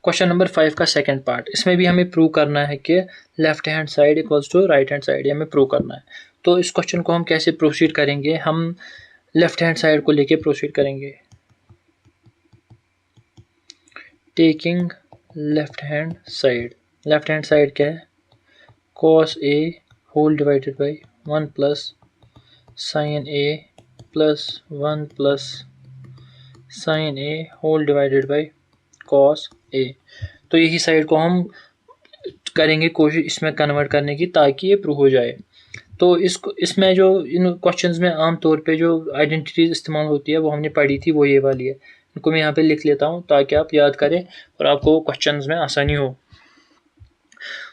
Question number 5 का second part, इसमें भी हमें प्रूव करना है कि left hand side equals to right hand side, हमें प्रूव करना है। तो इस क्वेश्चन को हम कैसे प्रोसीड करेंगे, हम लेफ्ट हैंड साइड को लेके प्रोसीड करेंगे। टेकिंग लेफ्ट हैंड साइड क्या है, cos a whole divided by 1 plus sin a plus 1 plus sin a whole divided by cos a। तो यही साइड को हम करेंगे कोशिश इसमें कन्वर्ट करने की ताकि ये प्रूव हो जाए। तो इसमें जो इन क्वेश्चंस में आम तौर पे जो आइडेंटिटीज इस्तेमाल होती है वो हमने पढ़ी थी, वो ये वाली है। इनको मैं यहाँ पे लिख लेता हूँ ताकि आप याद करें और आपको क्वेश्चंस में आसानी हो।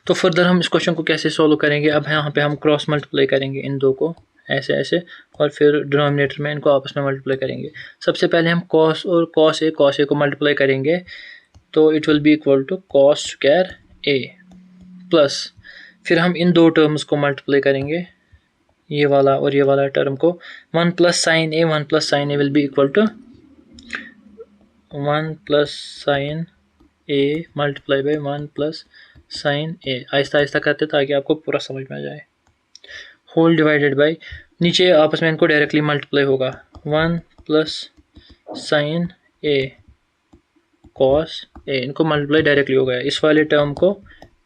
तो फर्दर हम इस क्वेश्चन को कैसे सॉल्व करेंगे, अब यहाँ पे हम क्रॉस मल्टीप्लाई करेंगे इन दो को ऐसे ऐसे, और फिर डिनोमिनेटर में इनको आपस में मल्टीप्लाई करेंगे। सबसे पहले हम cos और cos a को मल्टीप्लाई करेंगे, तो it will be equal to cos square a plus, फिर हम इन दो टर्म्स को मल्टीप्लाई करेंगे, ये वाला और ये वाला टर्म को, 1 plus sine A will be equal to 1 plus sine A multiply by 1 plus sine A. आहिस्ता आहिस्ता करते ताकि आपको पूरा समझ में आ जाए। होल डिवाइडेड बाई, नीचे आपस में इनको डायरेक्टली मल्टीप्लाई होगा, 1 प्लस साइन ए कॉस ए, इनको मल्टीप्लाई डायरेक्टली हो गया इस वाले टर्म को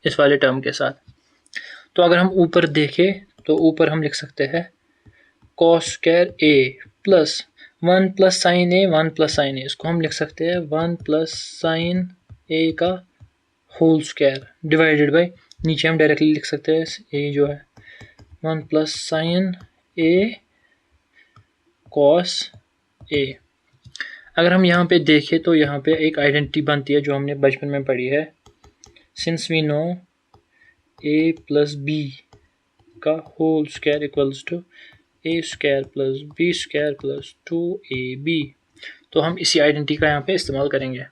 इस वाले टर्म के साथ। तो अगर हम ऊपर देखें तो ऊपर हम लिख सकते हैं cos square A plus 1 plus sine ए, इसको हम लिख सकते हैं 1 प्लस साइन ए का होल स्क्वायर डिवाइडेड बाई, नीचे हम डायरेक्टली लिख सकते हैं ए जो है 1 प्लस साइन ए कॉस ए। अगर हम यहाँ पे देखें तो यहाँ पे एक आइडेंटिटी बनती है जो हमने बचपन में पढ़ी है, since we know a plus B का whole square equals to A square plus B square plus 2ab। तो हम इसी आइडेंटिटी का यहाँ पे इस्तेमाल करेंगे।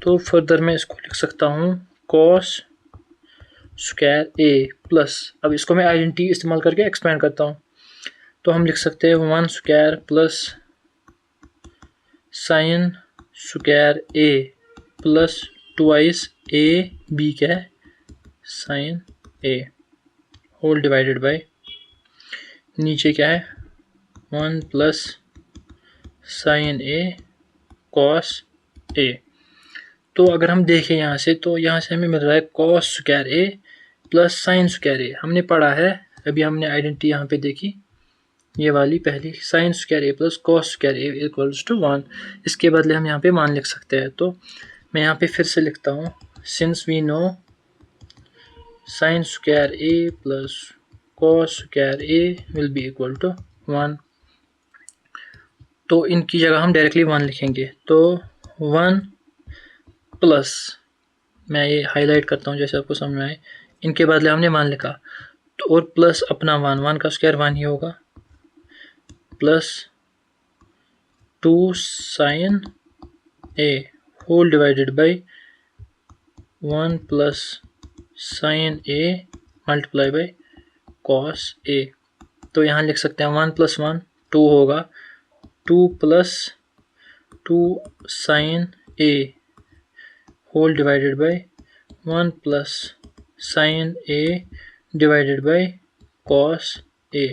तो फर्दर मैं इसको लिख सकता हूँ cos स्क्वायर ए प्लस, अब इसको मैं आइडेंटिटी इस्तेमाल करके एक्सपेंड करता हूँ, तो हम लिख सकते हैं 1 square plus sine square A plus twice A B क्या है sine A whole divided by, नीचे क्या है 1 plus sine A cos A. तो अगर हम देखें यहाँ से तो यहाँ से हमें मिल रहा है cos square A plus sine square ए, हमने पढ़ा है अभी, हमने आइडेंटिटी यहाँ पे देखी ये वाली पहली, sine square A plus cos square A equals to 1, इसके बदले हम यहाँ पे मान लिख सकते हैं। तो मैं यहाँ पे फिर से लिखता हूँ, since we know sine square A plus cos square A will be equal to 1, तो इनकी जगह हम डायरेक्टली 1 लिखेंगे। तो 1 प्लस, मैं ये हाईलाइट करता हूँ जैसे आपको समझ में आए, इनके बदले हमने 1 लिखा, तो और प्लस अपना 1 का स्क्वायर 1 ही होगा, plus 2 sine A whole divided by 1 plus sine A multiply by cos A. तो यहाँ लिख सकते हैं 1 प्लस 1 2 होगा, 2 plus 2 sine A whole divided by 1 plus sine A divided by cos A.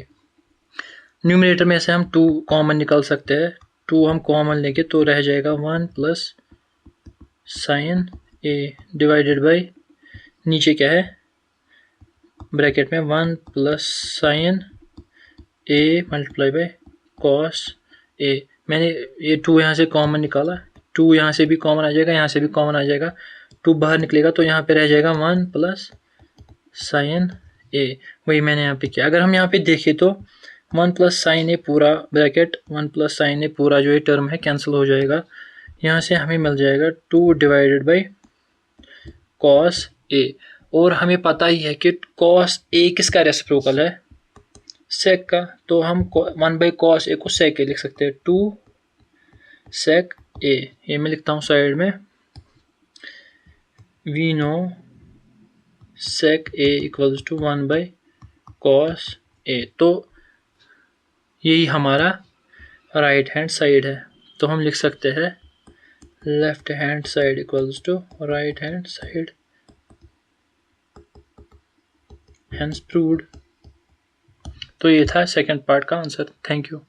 Numerator में से हम 2 कॉमन निकाल सकते हैं, 2 हम कॉमन लेंगे तो रह जाएगा 1 plus sine A divided by, नीचे क्या है ब्रैकेट में 1 plus sine A multiply by cos A. मैंने ये 2 यहाँ से कॉमन निकाला, 2 यहाँ से भी कॉमन आ जाएगा, यहाँ से भी कॉमन आ जाएगा, 2 बाहर निकलेगा तो यहाँ पे रह जाएगा 1 प्लस साइन ए, वही मैंने यहाँ पे किया। अगर हम यहाँ पे देखें तो 1 प्लस साइन ए पूरा ब्रैकेट 1 प्लस साइन ए पूरा जो ये टर्म है कैंसिल हो जाएगा, यहाँ से हमें मिल जाएगा 2 डिवाइडेड बाई कॉस ए। और हमें पता ही है कि कॉस ए किसका रेसिप्रोकल है, सेक का, तो हम 1 बाई कॉस ए को सेक ए लिख सकते हैं, 2 सेक ए। ये मैं लिखता हूँ साइड में, we know sec A equals to 1 by cos A. तो यही हमारा राइट हैंड साइड है। तो हम लिख सकते हैं left hand side equals to right hand side, hence proved. तो ये था सेकंड पार्ट का आंसर। Thank you.